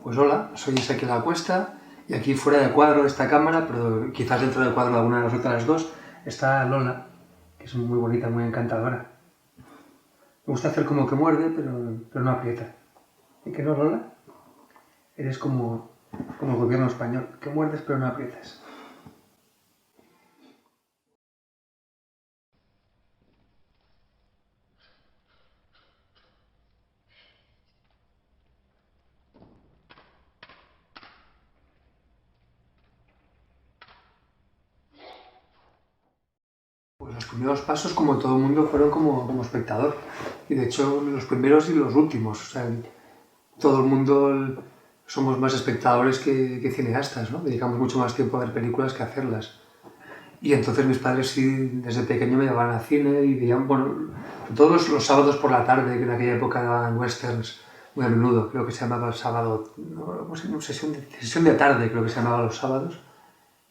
Pues hola, soy Ezequiel Acuesta y aquí fuera de cuadro de esta cámara, pero quizás dentro del cuadro de alguna de las otras dos, está Lola, que es muy bonita, muy encantadora. Me gusta hacer como que muerde, pero no aprieta. ¿Y que no, Lola? Eres como el gobierno español, que muerdes pero no aprietas. Pues los primeros pasos, como todo el mundo, fueron como espectador. Y de hecho, los primeros y los últimos. O sea, todo el mundo somos más espectadores que cineastas, ¿no? Dedicamos mucho más tiempo a ver películas que a hacerlas. Y entonces mis padres sí, desde pequeño me llevaban al cine y veían, bueno, todos los sábados por la tarde, que en aquella época daban westerns muy a menudo, creo que se llamaba el sábado, no, sesión de tarde creo que se llamaba los sábados,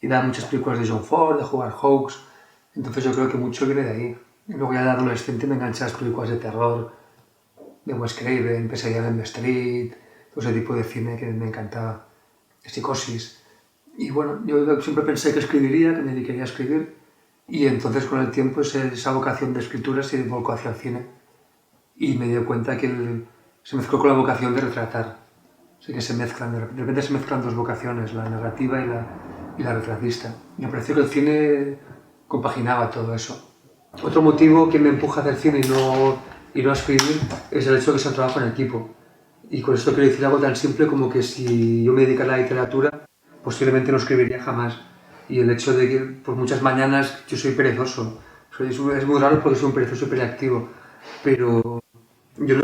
y daban muchas películas de John Ford, de Howard Hawks, entonces yo creo que mucho viene de ahí. Y luego ya de adolescente me enganché a las películas de terror, de Wes Craven, Pesadilla en Elm Street, todo ese tipo de cine que me encantaba, Psicosis. Y bueno, yo siempre pensé que escribiría, que me dedicaría a escribir, y entonces con el tiempo esa vocación de escritura se volcó hacia el cine. Y me di cuenta que se mezcló con la vocación de retratar. Así que se mezclan, de repente se mezclan dos vocaciones, la narrativa y la retratista. Me pareció que el cine compaginaba todo eso. Otro motivo que me empuja a hacer cine y no a escribir es el hecho de que sea un trabajo en equipo. Y con esto quiero decir algo tan simple como que si yo me dedicara a la literatura, posiblemente no escribiría jamás. Y el hecho de que por muchas mañanas yo soy perezoso. Es muy raro porque soy un perezoso hiperactivo. Pero yo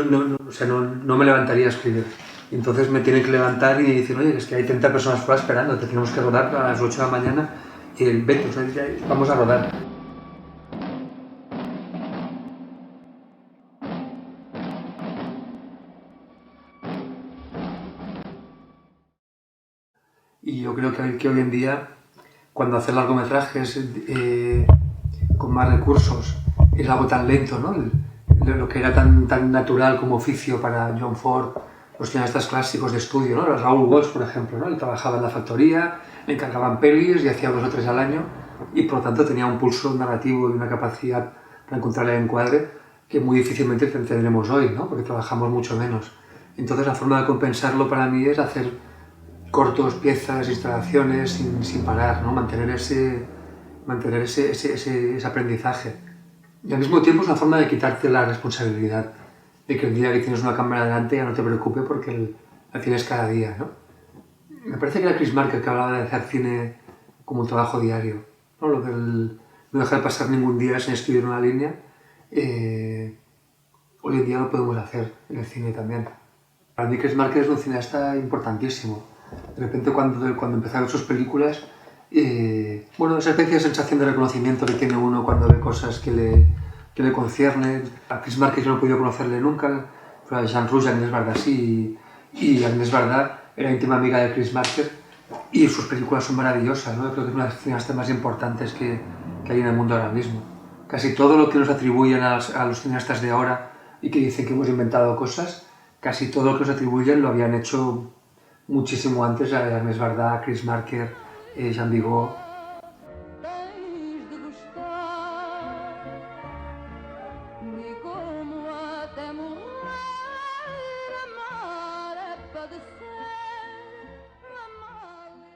o sea, no me levantaría a escribir. Entonces me tienen que levantar y decir, oye, es que hay 30 personas fuera esperando, te tenemos que rodar a las 8 de la mañana y vete, o sea, vamos a rodar. Y yo creo que hoy en día, cuando hacer largometrajes con más recursos, es algo tan lento, ¿no? Lo que era tan natural como oficio para John Ford, los cineastas clásicos de estudio, ¿no? Raúl Walsh, por ejemplo, ¿no? Él trabajaba en la factoría, le encargaban pelis y hacía 2 o 3 al año y por lo tanto tenía un pulso narrativo y una capacidad para encontrar el encuadre que muy difícilmente tendremos hoy, ¿no? Porque trabajamos mucho menos. Entonces la forma de compensarlo para mí es hacer cortos, piezas, instalaciones sin parar, ¿no? Mantener ese aprendizaje. Y al mismo tiempo es una forma de quitarte la responsabilidad de que el día que tienes una cámara delante ya no te preocupe porque la tienes cada día, ¿no? Me parece que era Chris Marker que hablaba de hacer cine como un trabajo diario, ¿no? Lo del no dejar pasar ningún día sin escribir una línea. Hoy en día lo podemos hacer en el cine también. Para mí Chris Marker es un cineasta importantísimo. De repente cuando empecé a ver sus películas, bueno, esa especie de sensación de reconocimiento que tiene uno cuando ve cosas que le conciernen. A Chris Marker yo no he podido conocerle nunca, pero a Jean Rouge, Agnès Varda sí, y Agnès Varda era íntima amiga de Chris Marker y sus películas son maravillosas, ¿no? Creo que es una de las cineastas más importantes que hay en el mundo ahora mismo. Casi todo lo que nos atribuyen a los cineastas de ahora y que dicen que hemos inventado cosas, casi todo lo que nos atribuyen lo habían hecho muchísimo antes a Agnès Varda, Chris Marker, Jean Vigo.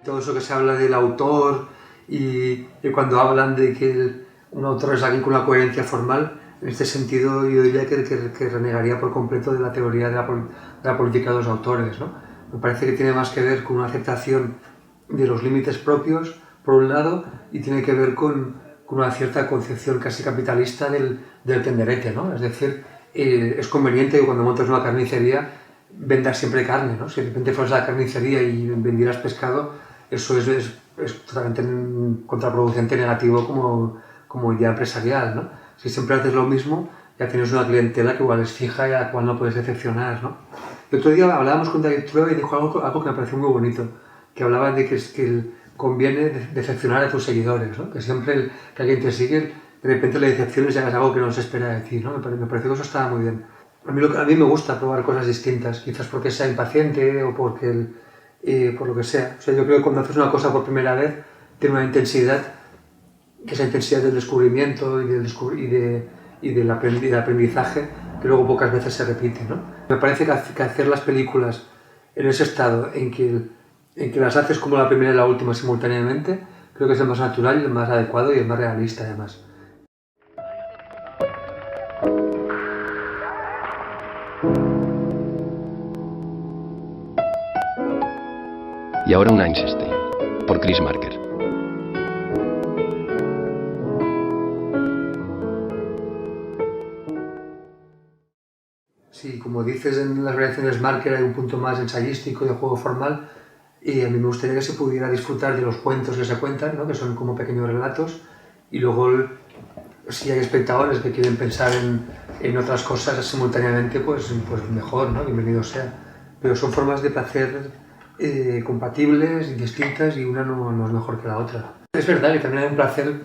Todo eso que se habla del autor y cuando hablan de que un autor es alguien con una coherencia formal, en este sentido yo diría que renegaría por completo de la teoría de la política de los autores, ¿no? Me parece que tiene más que ver con una aceptación de los límites propios, por un lado, y tiene que ver con una cierta concepción casi capitalista del tenderete, ¿no? Es decir, es conveniente que cuando montas una carnicería vendas siempre carne, ¿no? Si de repente fueras a la carnicería y vendieras pescado, eso es totalmente contraproducente, negativo como idea empresarial, ¿no? Si siempre haces lo mismo, ya tienes una clientela que igual es fija y a la cual no puedes decepcionar, ¿no? El otro día hablábamos con David Trueba y dijo algo que me pareció muy bonito, que hablaba de que conviene decepcionar a tus seguidores, ¿no? Que siempre que alguien te sigue, de repente le decepciones y hagas algo que no se espera de ti, ¿no? Me pareció que eso estaba muy bien. A mí me gusta probar cosas distintas, quizás porque sea impaciente o porque por lo que sea. O sea, yo creo que cuando haces una cosa por primera vez, tiene una intensidad, que es la intensidad del descubrimiento y del aprendizaje, que luego pocas veces se repite, ¿no? Me parece que hacer las películas en ese estado en que las haces como la primera y la última simultáneamente, creo que es el más natural y el más adecuado y el más realista, además. Y ahora un Einstein, por Chris Marker. Sí, como dices, en las variaciones Marker hay un punto más ensayístico de juego formal, y a mí me gustaría que se pudiera disfrutar de los cuentos que se cuentan, ¿no? Que son como pequeños relatos, y luego si hay espectadores que quieren pensar en otras cosas simultáneamente, pues mejor, ¿no? Bienvenido sea. Pero son formas de placer compatibles y distintas, y una no es mejor que la otra. Es verdad que también hay un placer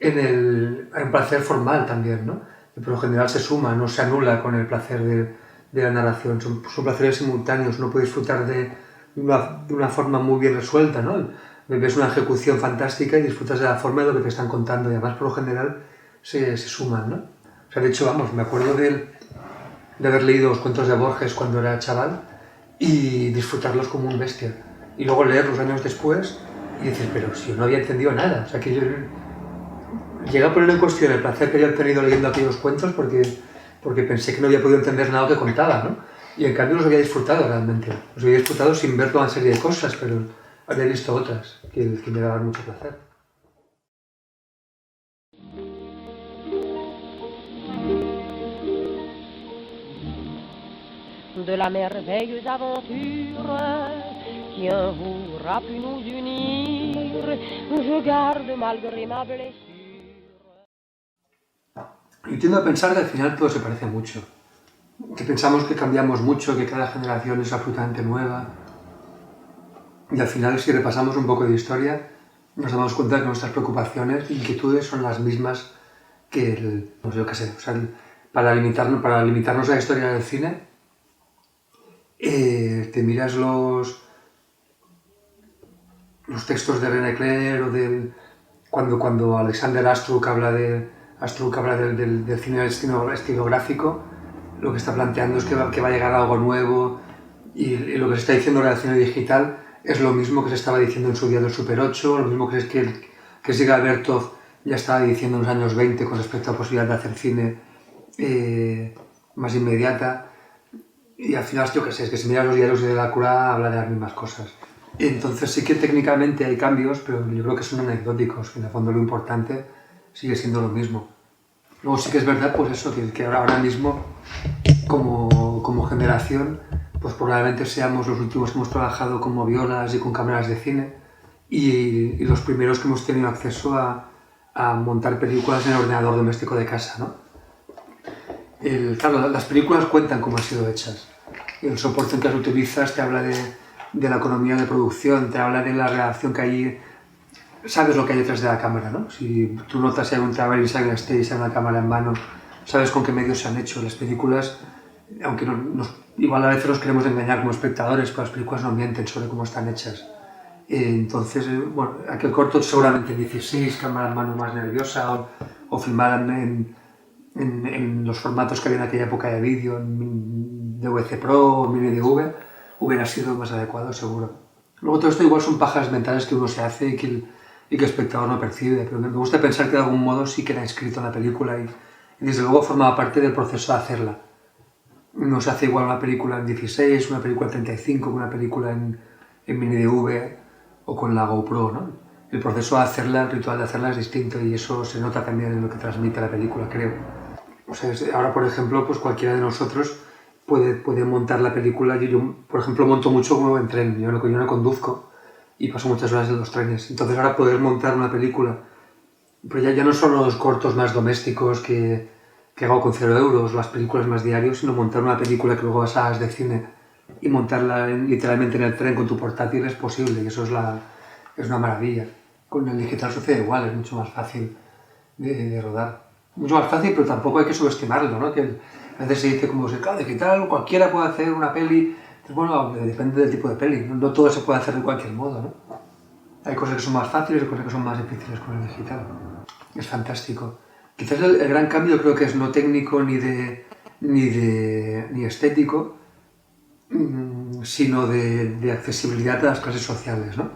hay un placer formal también, ¿no? Que por lo general se suma, no se anula con el placer de la narración. Son placeres simultáneos, uno puede disfrutar de una forma muy bien resuelta, ¿no? Ves una ejecución fantástica y disfrutas de la forma de lo que te están contando, y además por lo general se suman, ¿no? O sea, de hecho, vamos, me acuerdo de haber leído los cuentos de Borges cuando era chaval y disfrutarlos como un bestia. Y luego leerlos años después y decir, pero si yo no había entendido nada. O sea, que yo llegué a poner en cuestión el placer que había obtenido leyendo aquellos cuentos porque pensé que no había podido entender nada que contaba, ¿no? Y en cambio los había disfrutado realmente. Los había disfrutado sin ver toda una serie de cosas, pero había visto otras que me daban mucho placer. De la merveilleuse aventure qui un jour a pu nous unir, je garde malgré ma blessure. Y tiendo a pensar que al final todo se parece mucho. Que pensamos que cambiamos mucho, que cada generación es absolutamente nueva. Y al final, si repasamos un poco de historia, nos damos cuenta que nuestras preocupaciones e inquietudes son las mismas que pues yo qué sé, o sea, para limitarnos a la historia del cine, te miras los textos de René Clair o cuando Alexander Astruc habla del cine estilográfico, lo que está planteando es que va a llegar algo nuevo, y lo que se está diciendo en el cine digital es lo mismo que se estaba diciendo en su día del Super 8, lo mismo que Sigal Bertov ya estaba diciendo en los años 20 con respecto a la posibilidad de hacer cine más inmediata. Y al final, yo qué sé, es que si miras los diarios de la cura habla de las mismas cosas. Entonces sí que técnicamente hay cambios, pero yo creo que son anecdóticos, que en el fondo lo importante sigue siendo lo mismo. Luego sí que es verdad, pues eso, que ahora mismo, como generación, pues probablemente seamos los últimos que hemos trabajado con moviolas y con cámaras de cine, y los primeros que hemos tenido acceso a montar películas en el ordenador doméstico de casa, ¿no? Claro, las películas cuentan cómo han sido hechas. El soporte en que las utilizas te habla de la economía de producción, te habla de la relación que hay. Sabes lo que hay detrás de la cámara, ¿no? Si tú notas si hay un traveling, si hay un stage, si hay una cámara en mano, sabes con qué medios se han hecho. Las películas, aunque igual a veces nos queremos engañar como espectadores, pero las películas no mienten sobre cómo están hechas. Entonces, bueno, aquel corto seguramente 16, cámara en mano más nerviosa, o filmada en los formatos que había en aquella época de vídeo, en DVC Pro o Mini DV, hubiera sido más adecuado, seguro. Luego todo esto igual son pajas mentales que uno se hace y que el espectador no percibe, pero me gusta pensar que de algún modo sí queda inscrito en la película y desde luego formaba parte del proceso de hacerla. No se hace igual una película en 16, una película en 35, una película en Mini DV o con la GoPro, ¿no? El proceso de hacerla, el ritual de hacerla es distinto, y eso se nota también en lo que transmite la película, creo. O sea, ahora, por ejemplo, pues cualquiera de nosotros puede montar la película. Yo, por ejemplo, monto mucho en tren. Yo no conduzco y paso muchas horas en los trenes. Entonces ahora poder montar una película, pero ya no son los cortos más domésticos que hago con 0 euros, las películas más diarios, sino montar una película que luego vas a salas de cine y montarla literalmente en el tren con tu portátil es posible, y eso es una maravilla. Con el digital sucede igual, es mucho más fácil de rodar. Mucho más fácil, pero tampoco hay que subestimarlo, ¿no? Que a veces se dice como, claro, digital, cualquiera puede hacer una peli Entonces, bueno, depende del tipo de peli, no todo se puede hacer de cualquier modo, ¿no? Hay cosas que son más fáciles y cosas que son más difíciles con el digital. Es fantástico. Quizás el gran cambio creo que es no técnico ni estético, sino de accesibilidad a las clases sociales, ¿no?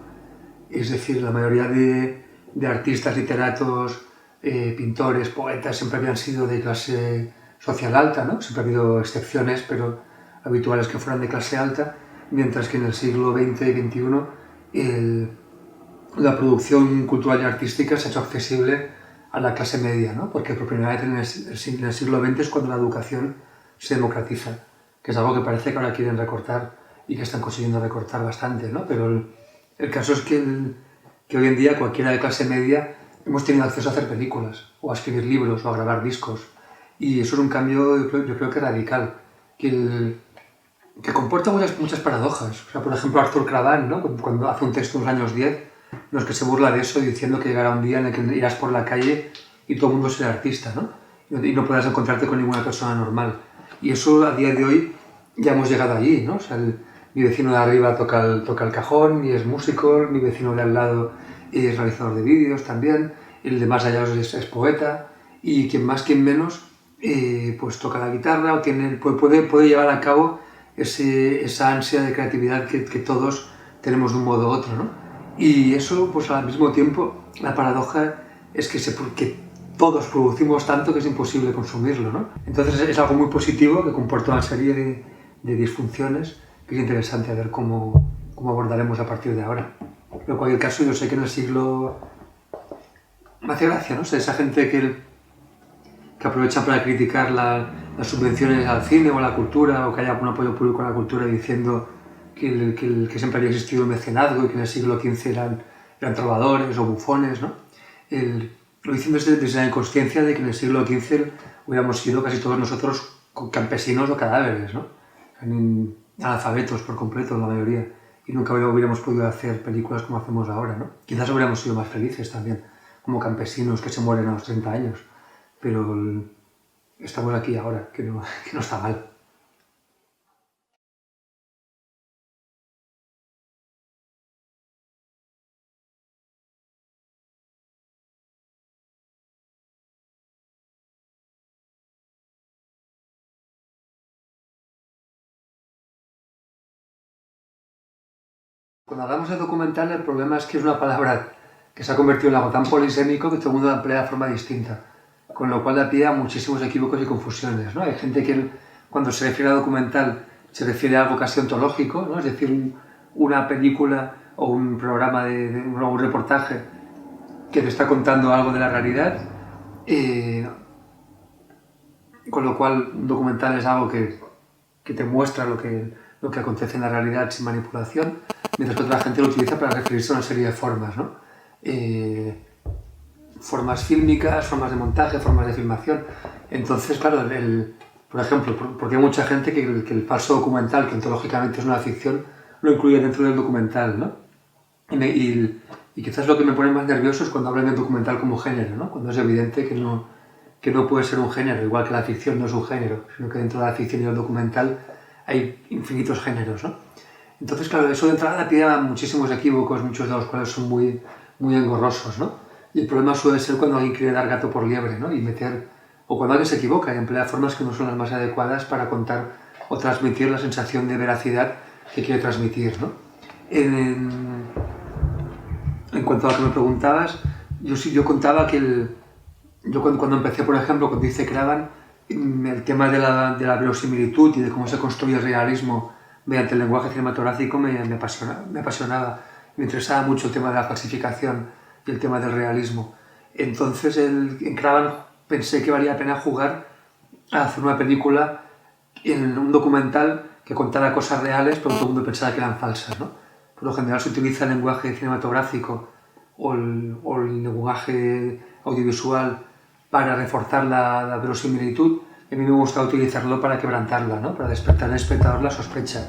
Es decir, la mayoría de artistas, literatos, pintores, poetas siempre habían sido de clase social alta, ¿no? Siempre ha habido excepciones, pero habituales que fueran de clase alta, mientras que en el siglo XX y XXI la producción cultural y artística se ha hecho accesible a la clase media, ¿no? Porque por primera vez en el siglo XX es cuando la educación se democratiza, que es algo que parece que ahora quieren recortar y que están consiguiendo recortar bastante, ¿no? Pero el caso es que hoy en día cualquiera de clase media hemos tenido acceso a hacer películas, o a escribir libros, o a grabar discos. Y eso es un cambio, yo creo que radical, que comporta muchas paradojas. O sea, por ejemplo, Arthur Cravan, ¿no? Cuando hace un texto en los años 10, no es que se burla de eso diciendo que llegará un día en el que irás por la calle y todo el mundo será artista, ¿no? Y no podrás encontrarte con ninguna persona normal. Y eso a día de hoy ya hemos llegado allí, ¿no? O sea, mi vecino de arriba toca el cajón y es músico, mi vecino de al lado es realizador de vídeos también, el de más allá es poeta, y quien más, quien menos, pues toca la guitarra o puede llevar a cabo esa ansia de creatividad que todos tenemos de un modo u otro, ¿no? Y eso, pues al mismo tiempo, la paradoja es que todos producimos tanto que es imposible consumirlo, ¿no? Entonces es algo muy positivo que comporta una serie de disfunciones que es interesante a ver cómo abordaremos a partir de ahora. Pero en cualquier caso, yo sé que en el siglo... Me hace gracia, ¿no? O sea, esa gente que aprovecha para criticar las subvenciones al cine o a la cultura, o que haya un apoyo público a la cultura diciendo que siempre había existido el mecenazgo y que en el siglo XV eran trovadores o bufones, ¿no? Lo dicen desde la inconsciencia de que en el siglo XV hubiéramos sido casi todos nosotros campesinos o cadáveres, ¿no? Analfabetos por completo, la mayoría. Y nunca hubiéramos podido hacer películas como hacemos ahora, ¿no? Quizás hubiéramos sido más felices también, como campesinos que se mueren a los 30 años. Pero estamos aquí ahora, que no está mal. Cuando hablamos de documental, el problema es que es una palabra que se ha convertido en algo tan polisémico que todo el mundo la emplea de forma distinta, con lo cual da pie a muchísimos equívocos y confusiones, ¿no? Hay gente que cuando se refiere a documental se refiere a algo casi ontológico, ¿no? Es decir, una película o un programa un reportaje que te está contando algo de la realidad, con lo cual un documental es algo que te muestra lo que acontece en la realidad sin manipulación, mientras que otra gente lo utiliza para referirse a una serie de formas, ¿no? Formas fílmicas, formas de montaje, formas de filmación. Entonces, claro, por ejemplo, porque hay mucha gente que el falso documental, que ontológicamente es una ficción, lo incluye dentro del documental, ¿no? Y quizás lo que me pone más nervioso es cuando hablan del documental como género, ¿no? Cuando es evidente que no puede ser un género, igual que la ficción no es un género, sino que dentro de la ficción y el documental hay infinitos géneros, ¿no? Entonces, claro, eso de entrada pide muchísimos equívocos, muchos de los cuales son muy, muy engorrosos, ¿no? Y el problema suele ser cuando alguien quiere dar gato por liebre, ¿no? O cuando alguien se equivoca y emplea formas que no son las más adecuadas para contar o transmitir la sensación de veracidad que quiere transmitir, ¿no? En cuanto a lo que me preguntabas, yo contaba que yo cuando empecé, por ejemplo, cuando hice Cravan, el tema de la verosimilitud y de cómo se construye el realismo mediante el lenguaje cinematográfico me apasionaba. Me interesaba mucho el tema de la falsificación y el tema del realismo. Entonces, en Cravan pensé que valía la pena jugar a hacer una película, en un documental que contara cosas reales, pero todo el mundo pensaba que eran falsas, ¿no? Por lo general se utiliza el lenguaje cinematográfico o el lenguaje audiovisual para reforzar la verosimilitud. A mí me gusta utilizarlo para quebrantarla, ¿no? Para despertar en el espectador la sospecha,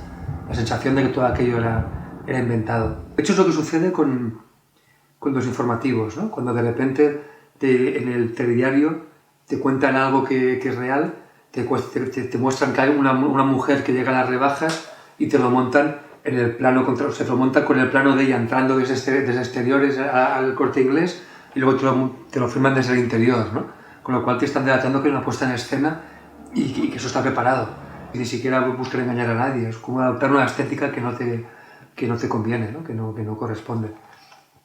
la sensación de que todo aquello era inventado. De hecho, es lo que sucede con los informativos, ¿no? Cuando de repente en el telediario te cuentan algo que es real, te muestran que hay una mujer que llega a las rebajas y te lo montan en el plano o sea, te lo montan con el plano de ella entrando desde exteriores al Corte Inglés y luego te lo filman desde el interior, ¿no? Con lo cual te están delatando que hay una puesta en escena y que eso está preparado. Y ni siquiera buscan engañar a nadie, es como adoptar una estética que no te conviene, ¿no? Que no corresponde.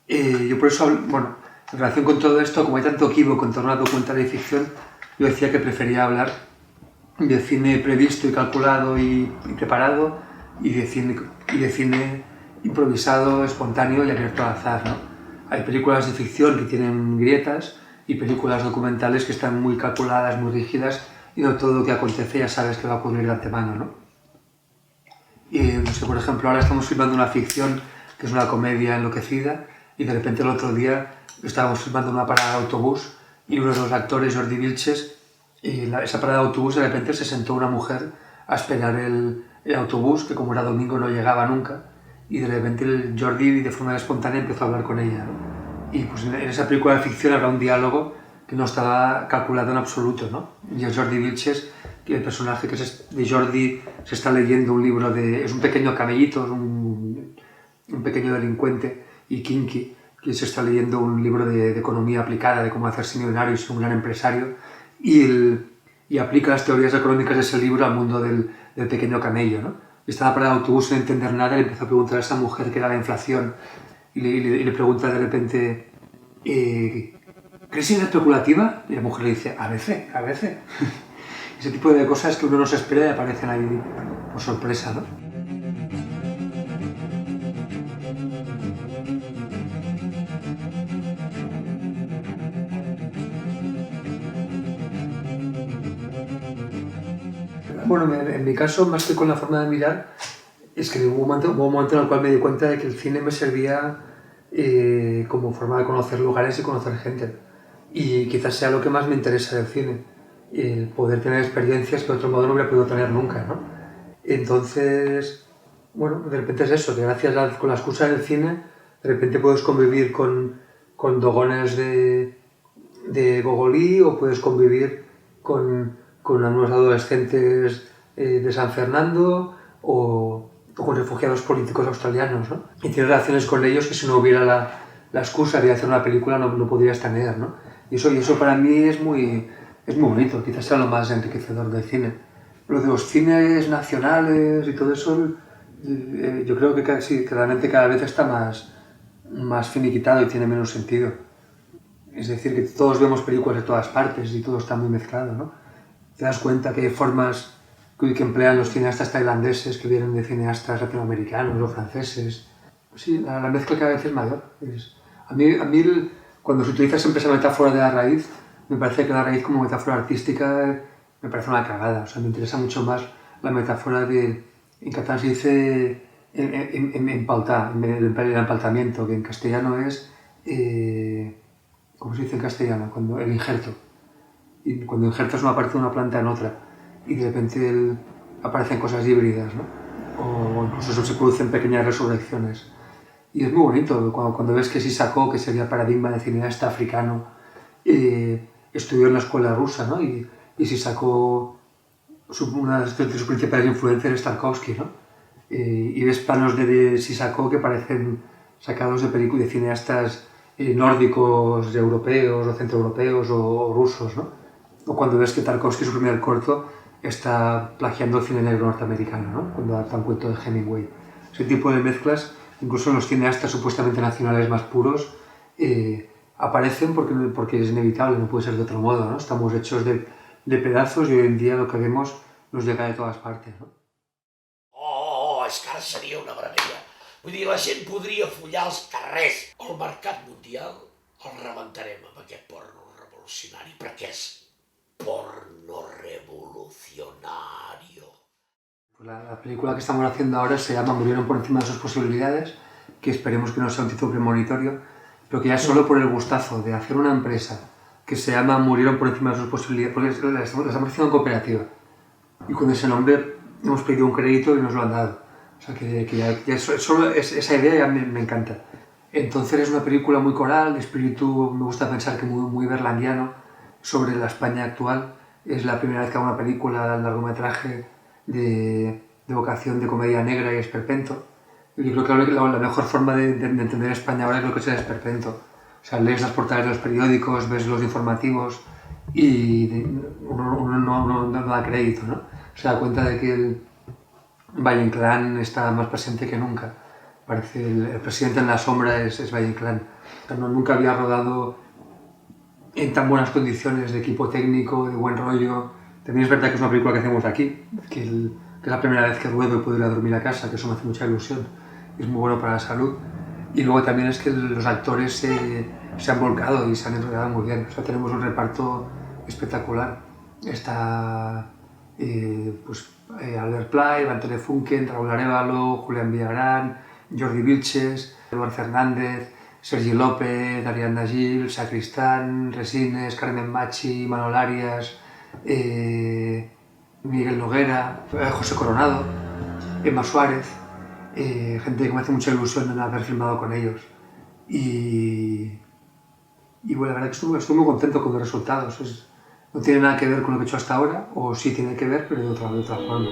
Yo por eso, bueno, en relación con todo esto, como hay tanto equívoco en torno a documental de ficción, yo decía que prefería hablar de cine previsto y calculado y preparado y de cine improvisado, espontáneo y abierto al azar, ¿no? Hay películas de ficción que tienen grietas y películas documentales que están muy calculadas, muy rígidas y no todo lo que acontece ya sabes que va a ocurrir de antemano, ¿no? Y no sé, por ejemplo, ahora estamos filmando una ficción que es una comedia enloquecida y de repente el otro día estábamos filmando una parada de autobús y uno de los actores, Jordi Vilches, y esa parada de autobús de repente se sentó una mujer a esperar el autobús, que como era domingo no llegaba nunca, y de repente el Jordi de forma espontánea empezó a hablar con ella, ¿no? Y pues en esa película de ficción habrá un diálogo que no estaba calculado en absoluto, ¿no? Y el Jordi Vilches, que el personaje que es de Jordi se está leyendo un libro es un pequeño camellito, es un pequeño delincuente y kinky, que se está leyendo un libro de economía aplicada, de cómo hacerse millonario y ser un gran empresario, y aplica las teorías económicas de ese libro al mundo del pequeño camello, ¿no? Y estaba parado el autobús sin entender nada y le empezó a preguntar a esa mujer qué era la inflación y le pregunta de repente ¿crees en la especulativa? Y la mujer le dice a veces ese tipo de cosas que uno no se espera y aparecen ahí por sorpresa, ¿no? Bueno, en mi caso, más que con la forma de mirar, es que hubo un momento en el cual me di cuenta de que el cine me servía como forma de conocer lugares y conocer gente. Y quizás sea lo que más me interesa del cine, poder tener experiencias que de otro modo no hubiera podido tener nunca, ¿no? Entonces, bueno, de repente es eso, que gracias con la excusa del cine, de repente puedes convivir con dogones de Gogolí o puedes convivir con unos adolescentes de San Fernando o con refugiados políticos australianos, ¿no? Y tienes relaciones con ellos que si no hubiera la excusa de hacer una película no podrías tener, ¿no? Y eso para mí es muy bonito, quizás sea lo más enriquecedor del cine. Lo de los cines nacionales y todo eso, yo creo que sí, claramente cada vez está más finiquitado y tiene menos sentido. Es decir, que todos vemos películas de todas partes y todo está muy mezclado, ¿no? Te das cuenta que hay formas que emplean los cineastas tailandeses que vienen de cineastas latinoamericanos o franceses. Sí, la mezcla cada vez es mayor. A mí cuando se utiliza siempre esa metáfora de la raíz, me parece que la raíz como metáfora artística me parece una cagada. O sea, me interesa mucho más la metáfora en catalán se dice empaltar, el empaltamiento, que en castellano es, ¿cómo se dice en castellano? El injerto. Y cuando injertas una parte de una planta en otra y de repente aparecen cosas híbridas, ¿no? O incluso se producen pequeñas resurrecciones. Y es muy bonito cuando ves que Sisako, que sería paradigma de cineasta africano, estudió en la escuela rusa, ¿no? Y Sisako, una de sus principales influencias es Tarkovsky, ¿no? Y ves planos de Sisako que parecen sacados de cineastas nórdicos, europeos o centroeuropeos o rusos, ¿no? O cuando ves que Tarkovsky, su primer corto, está plagiando el cine negro norteamericano, ¿no? Cuando adapta un cuento de Hemingway. Ese tipo de mezclas, incluso en los cineastas supuestamente nacionales más puros, aparecen porque es inevitable, no puede ser de otro modo, ¿no? Estamos hechos de pedazos y hoy en día lo que vemos nos llega de todas partes, ¿no? És que ara seria una meravella. Vull dir, la gent podria follar els carrers. El mercat mundial el rebentarem amb aquest porno revolucionari, perquè és porno revolucionario. La película que estamos haciendo ahora se llama Murieron por encima de sus posibilidades, que esperemos que no sea un título premonitorio, pero que ya solo por el gustazo de hacer una empresa que se llama Murieron por encima de sus posibilidades, porque la estamos haciendo en cooperativa, y con ese nombre hemos pedido un crédito y nos lo han dado. O sea que ya solo esa idea ya me encanta. Entonces es una película muy coral, de espíritu, me gusta pensar que muy berlandiano, sobre la España actual. Es la primera vez que hago una película, largometraje, de de vocación de comedia negra y esperpento. Yo creo que la mejor forma de entender España ahora es lo que es el esperpento. O sea, lees las portadas de los periódicos, ves los informativos y uno no da crédito, ¿no? Se da cuenta de que el Valle Inclán está más presente que nunca. Parece el presidente en la sombra es Valle Inclán. O sea, nunca había rodado en tan buenas condiciones de equipo técnico, de buen rollo. También es verdad que es una película que hacemos aquí, que es la primera vez que ruedo y puedo ir a dormir a casa, que eso me hace mucha ilusión. Es muy bueno para la salud. Y luego también es que los actores se han volcado y se han enrollado muy bien. O sea, tenemos un reparto espectacular. Está Albert Pla, Antoni Funken, Raúl Arévalo, Julián Villagrán, Jordi Vilches, Eduard Fernández, Sergi López, Ariadna Gil, Sacristán, Resines, Carmen Machi, Manol Arias, Miguel Noguera, José Coronado, Emma Suárez, gente que me hace mucha ilusión en haber filmado con ellos. Y bueno, la verdad que estoy muy contento con los resultados. No tiene nada que ver con lo que he hecho hasta ahora, o sí tiene que ver, pero de otra forma.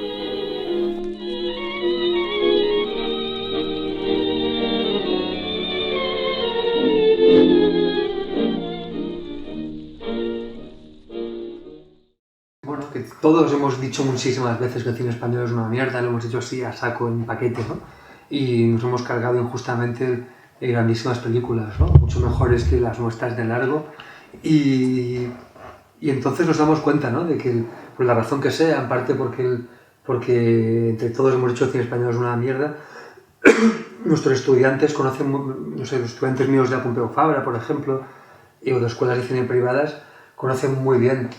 Bueno, que todos hemos dicho muchísimas veces que el cine español es una mierda, lo hemos dicho así a saco en paquete, ¿no? Y nos hemos cargado injustamente grandísimas películas, ¿no? Mucho mejores que las nuestras de largo. Y entonces nos damos cuenta, ¿no? De que, por la razón que sea, en parte porque entre todos hemos dicho que el cine español es una mierda, nuestros estudiantes conocen, no sé, los estudiantes míos de la Pompeu Fabra, por ejemplo, o de escuelas de cine privadas, conocen muy bien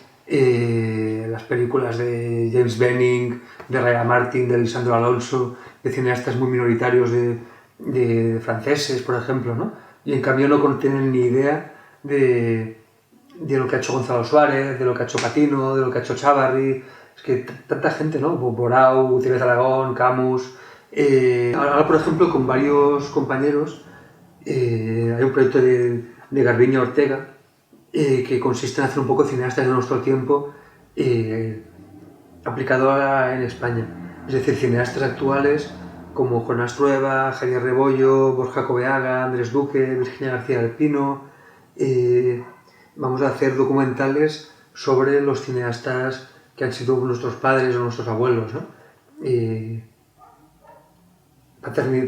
las películas de James Benning, de Raya Martin, de Lisandro Alonso, de cineastas muy minoritarios de franceses, por ejemplo, ¿no? Y en cambio no tienen ni idea de lo que ha hecho Gonzalo Suárez, de lo que ha hecho Patino, de lo que ha hecho Chávarri. Es que tanta gente, ¿no? Borau, Gutiérrez Aragón, Camus. Ahora, por ejemplo, con varios compañeros, hay un proyecto de Garbiñe Ortega que consiste en hacer un poco de cineastas de nuestro tiempo aplicado en España. Es decir, cineastas actuales como Jonás Trueba, Javier Rebollo, Borja Coveaga, Andrés Duque, Virginia García del Pino. Vamos a hacer documentales sobre los cineastas que han sido nuestros padres o nuestros abuelos, ¿no?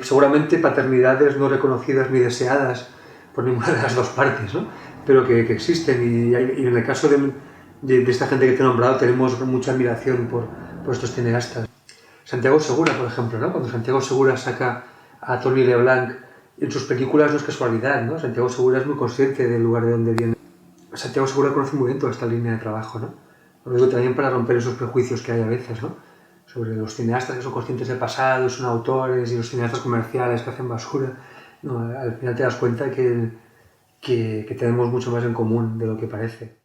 Seguramente paternidades no reconocidas ni deseadas por ninguna de las dos partes, ¿no? Pero que existen y en el caso de esta gente que te he nombrado tenemos mucha admiración por estos cineastas. Santiago Segura, por ejemplo, ¿no? Cuando Santiago Segura saca a Tony Leblanc en sus películas no es casualidad, ¿no? Santiago Segura es muy consciente del lugar de donde viene. Santiago Segura conoce muy bien toda esta línea de trabajo, ¿no? Lo digo también para romper esos prejuicios que hay a veces, ¿no? Sobre los cineastas que son conscientes del pasado, son autores, y los cineastas comerciales que hacen basura. No, al final te das cuenta que tenemos mucho más en común de lo que parece.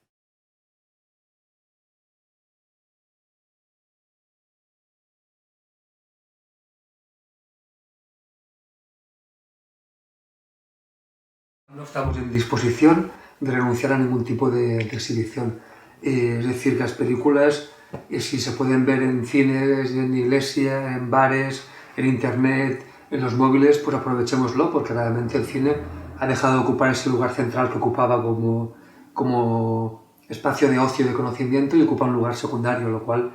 No estamos en disposición de renunciar a ningún tipo de exhibición. Es decir, que las películas, si se pueden ver en cines, en iglesia, en bares, en internet, en los móviles, pues aprovechémoslo, porque realmente el cine ha dejado de ocupar ese lugar central que ocupaba como espacio de ocio y de conocimiento y ocupa un lugar secundario, lo cual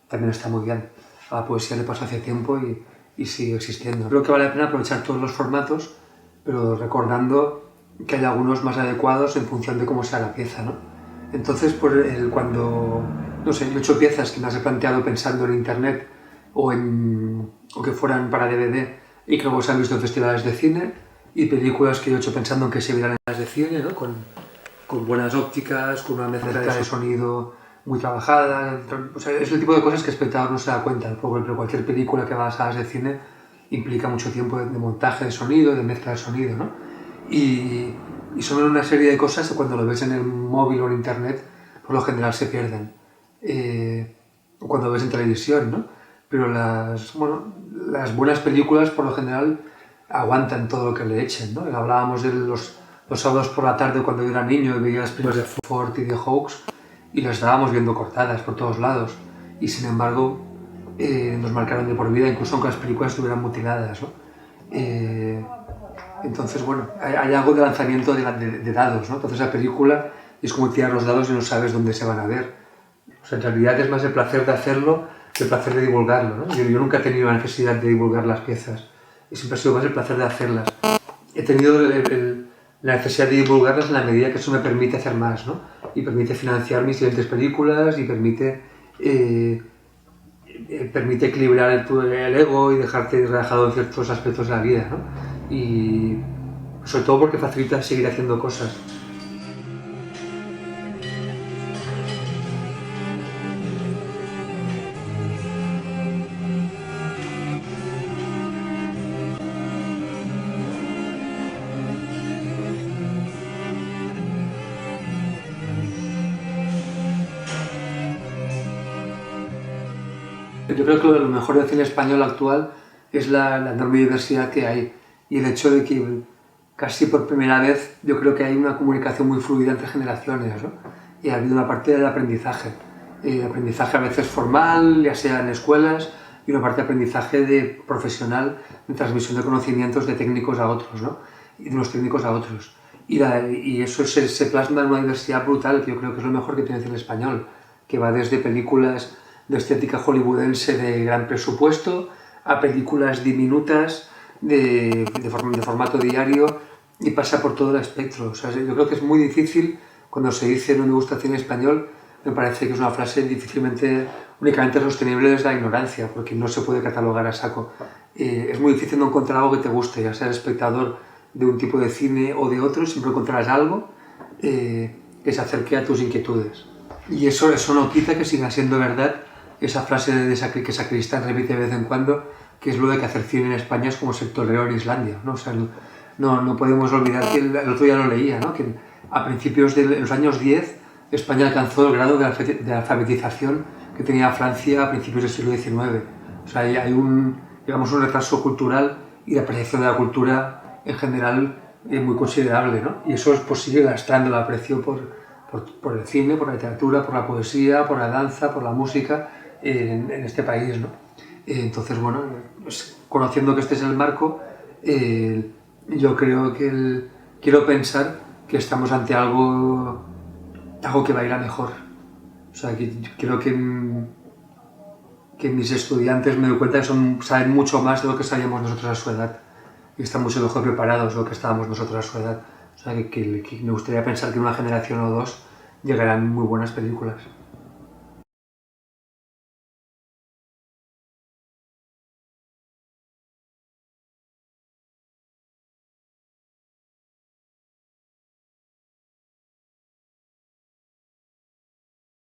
también está muy bien. A la poesía le pasó hace tiempo y sigue existiendo. Creo que vale la pena aprovechar todos los formatos, pero recordando que hay algunos más adecuados en función de cómo sea la pieza, ¿no? Entonces, cuando, no sé, yo he hecho piezas que me las he planteado pensando en internet o que fueran para DVD y que luego se han visto en festivales de cine, y películas que yo he hecho pensando en que se vieran en las de cine, ¿no? Con buenas ópticas, con una mezcla de sonido muy trabajada. O sea, es el tipo de cosas que el espectador no se da cuenta. Por ejemplo, cualquier película que va a salas de cine implica mucho tiempo de montaje de sonido, de mezcla de sonido, ¿no? Y son una serie de cosas que cuando lo ves en el móvil o en internet, por lo general se pierden. O cuando lo ves en televisión, ¿no? Pero las buenas películas, por lo general, aguantan todo lo que le echen, ¿no? Hablábamos de los sábados por la tarde cuando yo era niño y veía las películas de Ford y de Hawks y las estábamos viendo cortadas por todos lados. Y sin embargo, nos marcaron de por vida, incluso aunque las películas estuvieran mutiladas, ¿no? Entonces, bueno, hay algo de lanzamiento de dados, ¿no? Entonces la película es como tirar los dados y no sabes dónde se van a ver. O sea, en realidad es más el placer de hacerlo que el placer de divulgarlo, ¿no? Yo nunca he tenido la necesidad de divulgar las piezas, y siempre ha sido más el placer de hacerlas. He tenido la necesidad de divulgarlas en la medida que eso me permite hacer más, ¿no? Y permite financiar mis siguientes películas y permite equilibrar el ego y dejarte relajado en ciertos aspectos de la vida, ¿no? Y sobre todo porque facilita seguir haciendo cosas. Yo creo que lo mejor del cine español actual es la enorme diversidad que hay y el hecho de que casi por primera vez yo creo que hay una comunicación muy fluida entre generaciones, ¿no? Y ha habido una parte del aprendizaje a veces formal, ya sea en escuelas, y una parte de aprendizaje profesional, de transmisión de conocimientos de técnicos a otros, ¿no? Y de unos técnicos a otros. Y eso se plasma en una diversidad brutal, que yo creo que es lo mejor que tiene el cine español, que va desde películas de estética hollywoodense de gran presupuesto a películas diminutas de formato diario, y pasa por todo el espectro. O sea, yo creo que es muy difícil, cuando se dice no me gusta el cine español, me parece que es una frase únicamente sostenible desde la ignorancia, porque no se puede catalogar a saco. Es muy difícil no encontrar algo que te guste, ya sea espectador de un tipo de cine o de otro, siempre encontrarás algo que se acerque a tus inquietudes. Y eso no quita que siga siendo verdad esa frase que Sacristán repite de vez en cuando, que es lo de que hacer cine en España es como ser torero en Islandia, ¿no? O sea, no podemos olvidar que el otro día lo leía, ¿no? Que a principios de los años 10 España alcanzó el grado de alfabetización que tenía Francia a principios del siglo XIX. O sea, hay un retraso cultural y de apreciación de la cultura en general muy considerable, ¿no? Y eso es posible lastrando el aprecio por el cine, por la literatura, por la poesía, por la danza, por la música en este país, ¿no? Entonces, bueno, pues, conociendo que este es el marco, yo creo que quiero pensar que estamos ante algo que va a ir a mejor. O sea, que creo que mis estudiantes me doy cuenta que saben mucho más de lo que sabíamos nosotros a su edad y están mucho mejor preparados de lo que estábamos nosotros a su edad. O sea, que me gustaría pensar que en una generación o dos llegarán muy buenas películas.